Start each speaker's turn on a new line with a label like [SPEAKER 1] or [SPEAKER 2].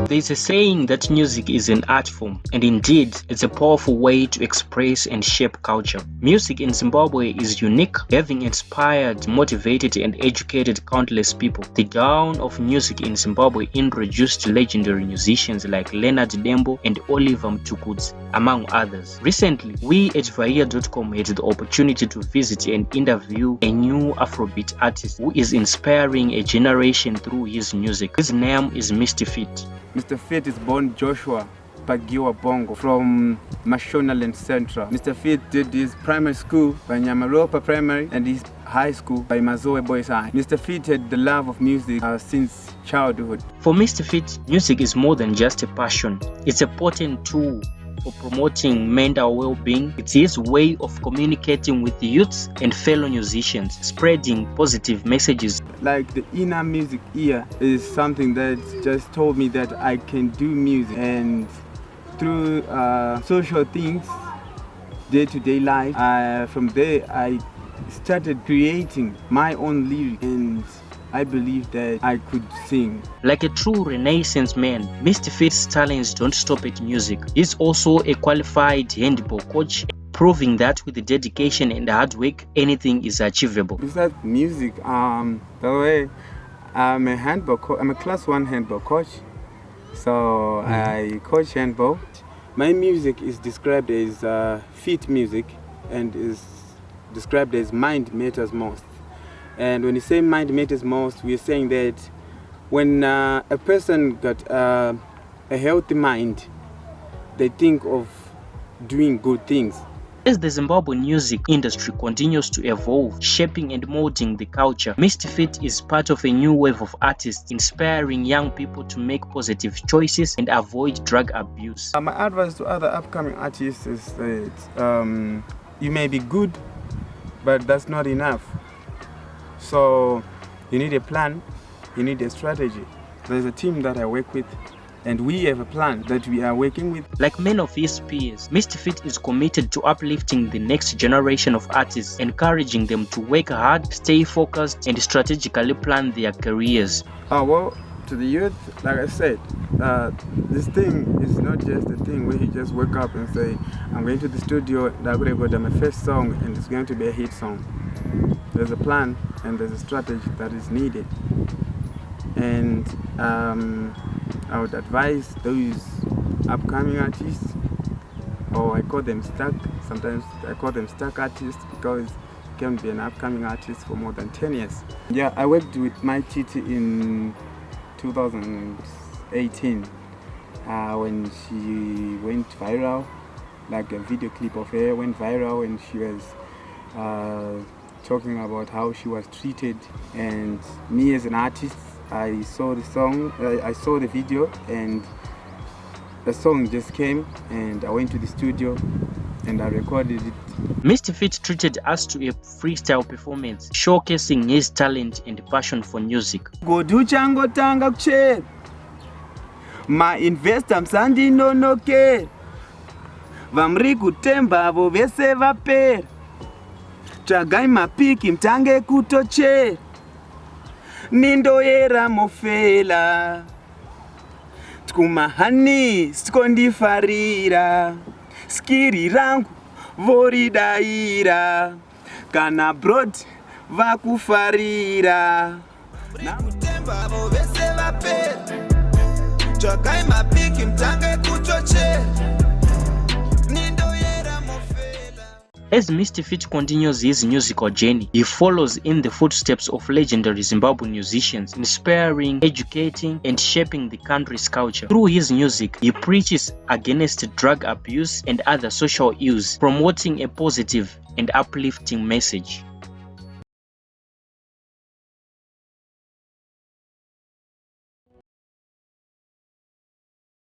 [SPEAKER 1] There's a saying that music is an art form, and indeed, it's a powerful way to express and shape culture. Music in Zimbabwe is unique, having inspired, motivated, and educated countless people. The dawn of music in Zimbabwe introduced legendary musicians like Leonard Dembo and Oliver Mtukudzi, among others. Recently, we at Vahia.com had the opportunity to visit and interview a new Afrobeat artist who is inspiring a generation through his music. His name is Mr. Fit.
[SPEAKER 2] Mr. Fit is born Joshua Pagiwa Bongo from Mashonaland Central. Mr. Fit did his primary school by Nyamaropa Primary and his high school by Mazoe Boys High. Mr. Fit had the love of music since childhood.
[SPEAKER 1] For Mr. Fit, music is more than just a passion. It's a potent tool for promoting mental well-being. It's his way of communicating with youths and fellow musicians, spreading positive messages.
[SPEAKER 2] Like the inner music ear is something that just told me that I can do music, and through social things, day-to-day life, from there I started creating my own lyrics, and I believe that I could sing.
[SPEAKER 1] Like a true Renaissance man, Mr. Fit's talents don't stop at music. He's also a qualified handball coach, proving that with the dedication and hard work, anything is achievable.
[SPEAKER 2] Besides music, the way I'm a class 1 handball coach, so I coach handball. My music is described as fit music and is described as mind matters most. And when you say mind matters most, we're saying that when a person got a healthy mind, they think of doing good things.
[SPEAKER 1] As the Zimbabwean music industry continues to evolve, shaping and molding the culture, Mr. Fit is part of a new wave of artists inspiring young people to make positive choices and avoid drug abuse.
[SPEAKER 2] My advice to other upcoming artists is that you may be good, but that's not enough. So you need a plan, you need a strategy. There's a team that I work with, and we have a plan that we are working with.
[SPEAKER 1] Like many of his peers, Mr. Fit is committed to uplifting the next generation of artists, encouraging them to work hard, stay focused, and strategically plan their careers.
[SPEAKER 2] Well, to the youth, like I said, this thing is not just a thing where you just wake up and say, I'm going to the studio, I'm going to go to my first song, and it's going to be a hit song. There's a plan and there's a strategy that is needed. And I would advise those upcoming artists, or I call them stuck, sometimes I call them stuck artists, because you can be an upcoming artist for more than 10 years. Yeah, I worked with my Titi in 2018 when she went viral. Like a video clip of her went viral, and she was talking about how she was treated. And me as an artist, I saw the song, I saw the video, and the song just came, and I went to the studio and I recorded it.
[SPEAKER 1] Mr. Fit treated us to a freestyle performance, showcasing his talent and passion for music.
[SPEAKER 2] Goduchangotanga kuchera ma investor msandinonokera vamri kutemba avo vese vapera tsvagai mapiki mtange kutochera nindoyera mofela tkumahani sikondifarira skiri rangu voridaira kana brod vakufarira kutemba avo vese vapera tsvagai mapiki mtange kutochera.
[SPEAKER 1] As Mr. Fit continues his musical journey, he follows in the footsteps of legendary Zimbabwean musicians, inspiring, educating, and shaping the country's culture. Through his music, he preaches against drug abuse and other social ills, promoting a positive and uplifting message.